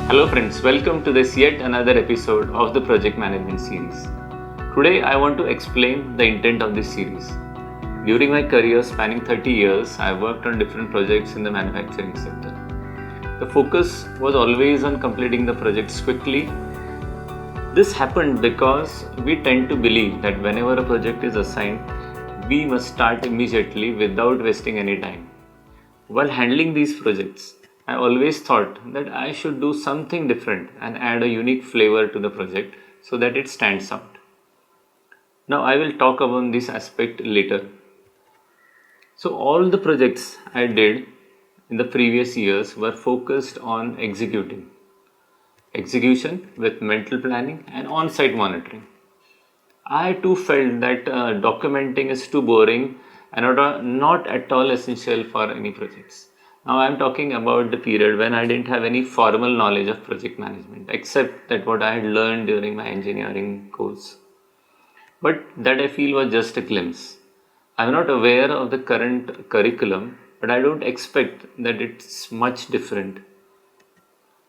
Hello friends, welcome to this yet another episode of the project management series. Today I want to explain the intent of this series. During my career spanning 30 years, I worked on different projects in the manufacturing sector. The focus was always on completing the projects quickly. This happened because we tend to believe that whenever a project is assigned, we must start immediately without wasting any time. While handling these projects, I always thought that I should do something different and add a unique flavor to the project so that it stands out. Now, I will talk about this aspect later. So, all the projects I did in the previous years were focused on execution with mental planning and on site monitoring. I too felt that documenting is too boring and not at all essential for any projects. Now I am talking about the period when I didn't have any formal knowledge of project management except that what I had learned during my engineering course. But that I feel was just a glimpse. I am not aware of the current curriculum, but I don't expect that it's much different.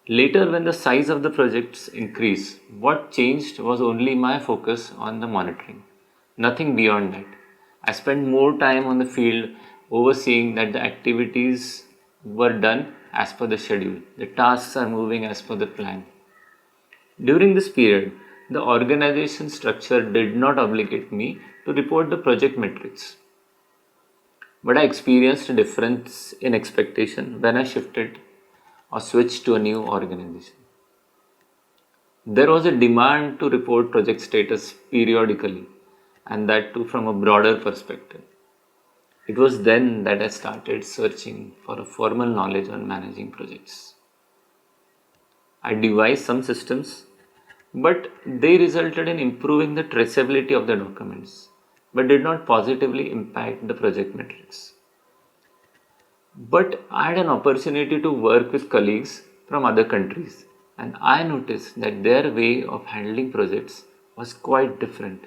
Later, when the size of the projects increased, what changed was only my focus on the monitoring. Nothing beyond that. I spent more time on the field overseeing that the activities were done as per the schedule. The tasks are moving as per the plan. During this period, the organization structure did not obligate me to report the project metrics. But I experienced a difference in expectation when I shifted or switched to a new organization. There was a demand to report project status periodically, and that too from a broader perspective. It was then that I started searching for a formal knowledge on managing projects. I devised some systems, but they resulted in improving the traceability of the documents, but did not positively impact the project metrics. But I had an opportunity to work with colleagues from other countries, and I noticed that their way of handling projects was quite different.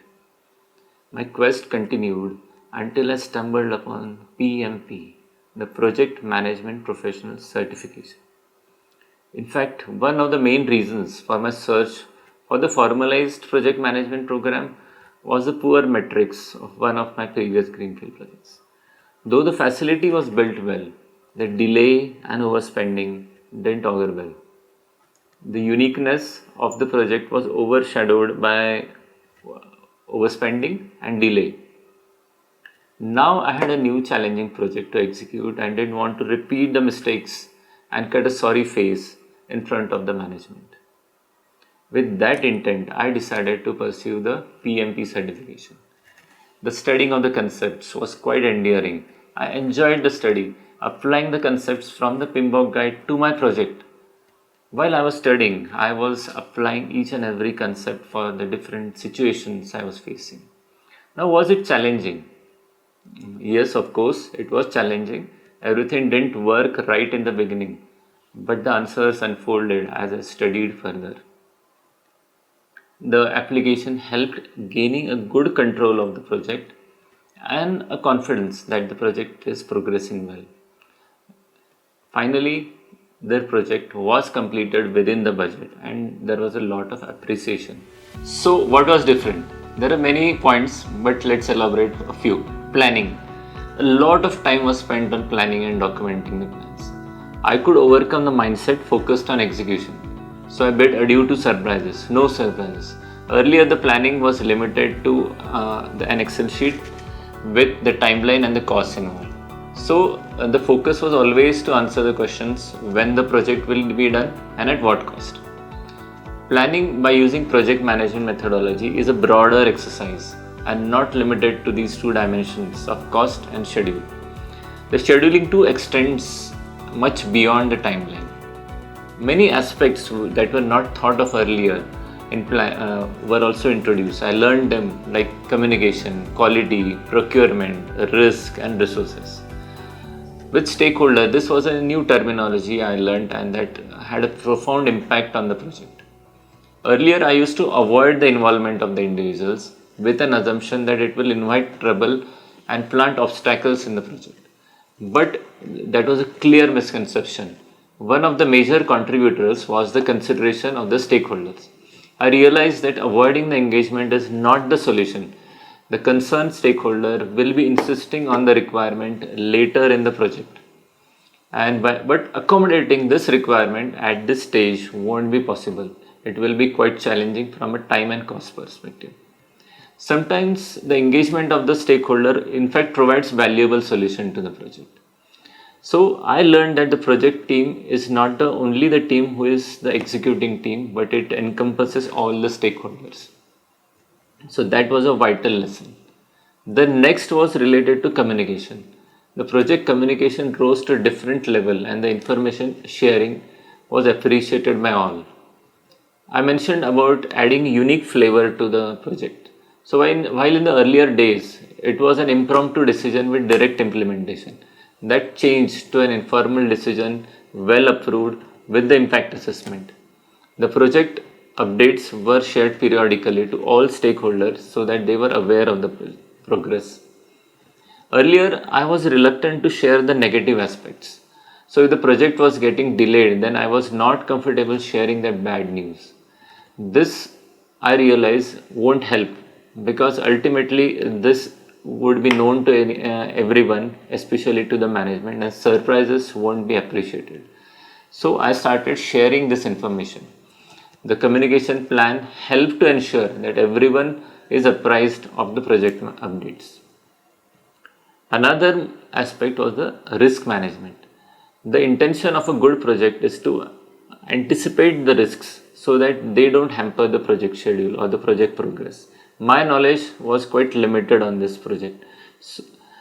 My quest continued until I stumbled upon PMP, the Project Management Professional Certification. In fact, one of the main reasons for my search for the formalized project management program was the poor metrics of one of my previous greenfield projects. Though the facility was built well, the delay and overspending didn't augur well. The uniqueness of the project was overshadowed by overspending and delay. Now I had a new challenging project to execute and didn't want to repeat the mistakes and cut a sorry face in front of the management. With that intent, I decided to pursue the PMP certification. The studying of the concepts was quite endearing. I enjoyed the study, applying the concepts from the PMBOK guide to my project. While I was studying, I was applying each and every concept for the different situations I was facing. Now, was it challenging? Yes, of course, it was challenging. Everything didn't work right in the beginning, but the answers unfolded as I studied further. The application helped gaining a good control of the project and a confidence that the project is progressing well. Finally, their project was completed within the budget and there was a lot of appreciation. So, what was different? There are many points, but let's elaborate a few. Planning. A lot of time was spent on planning and documenting the plans. I could overcome the mindset focused on execution. So I bid adieu to surprises, no surprises. Earlier, the planning was limited to an Excel sheet with the timeline and the costs involved. So the focus was always to answer the questions when the project will be done and at what cost. Planning by using project management methodology is a broader exercise and not limited to these two dimensions of cost and schedule. The scheduling too extends much beyond the timeline. Many aspects that were not thought of earlier were also introduced. I learned them like communication, quality, procurement, risk and resources. With stakeholder, this was a new terminology I learned and that had a profound impact on the project. Earlier, I used to avoid the involvement of the individuals with an assumption that it will invite trouble and plant obstacles in the project. But that was a clear misconception. One of the major contributors was the consideration of the stakeholders. I realized that avoiding the engagement is not the solution. The concerned stakeholder will be insisting on the requirement later in the project. But accommodating this requirement at this stage won't be possible. It will be quite challenging from a time and cost perspective. Sometimes the engagement of the stakeholder in fact provides valuable solution to the project. So I learned that the project team is not the only the team who is the executing team, but it encompasses all the stakeholders. So that was a vital lesson. The next was related to communication. The project communication rose to a different level and the information sharing was appreciated by all. I mentioned about adding unique flavor to the project. So while in the earlier days, it was an impromptu decision with direct implementation. That changed to an informal decision well approved with the impact assessment. The project updates were shared periodically to all stakeholders so that they were aware of the progress. Earlier, I was reluctant to share the negative aspects. So if the project was getting delayed, then I was not comfortable sharing that bad news. This I realize won't help because ultimately this would be known to everyone, especially to the management, and surprises won't be appreciated. So I started sharing this information. The communication plan helped to ensure that everyone is apprised of the project updates. Another aspect was the risk management. The intention of a good project is to anticipate the risks so that they don't hamper the project schedule or the project progress. My knowledge was quite limited on this project.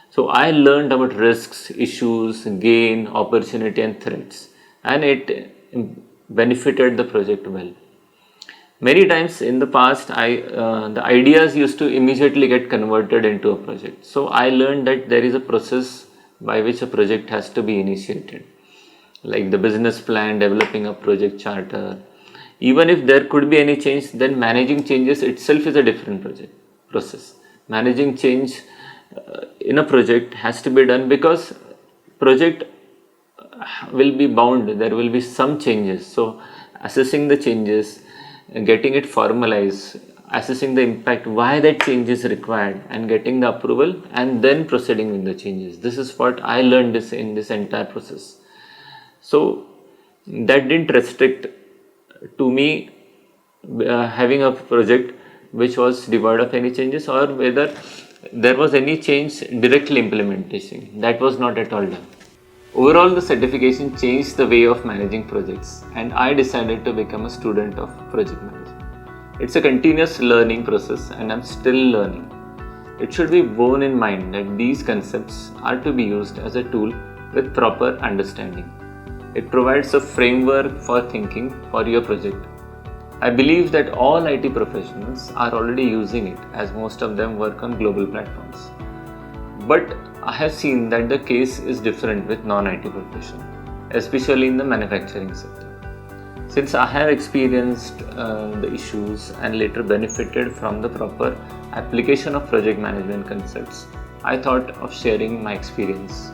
So I learned about risks, issues, gain, opportunity and threats, and it benefited the project well. Many times in the past, the ideas used to immediately get converted into a project. So I learned that there is a process by which a project has to be initiated, like the business plan, developing a project charter. Even if there could be any change, then managing changes itself is a different process. Managing change in a project has to be done because project will be bound. There will be some changes. So assessing the changes, getting it formalized, assessing the impact, why that change is required, and getting the approval, and then proceeding with the changes. This is what I learned in this entire process. So that didn't restrict to me having a project which was devoid of any changes, or whether there was any change directly implementation. That was not at all done. Overall, the certification changed the way of managing projects, and I decided to become a student of project management. It's a continuous learning process, and I'm still learning. It should be borne in mind that these concepts are to be used as a tool with proper understanding. It provides a framework for thinking for your project. I believe that all IT professionals are already using it, as most of them work on global platforms. But I have seen that the case is different with non-IT professionals, especially in the manufacturing sector. Since I have experienced the issues and later benefited from the proper application of project management concepts, I thought of sharing my experience.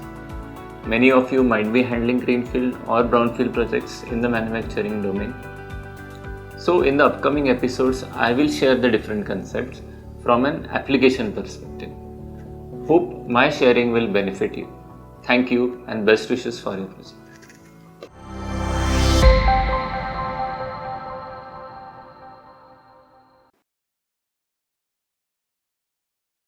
Many of you might be handling greenfield or brownfield projects in the manufacturing domain. So in the upcoming episodes, I will share the different concepts from an application perspective. Hope my sharing will benefit you. Thank you and best wishes for your project.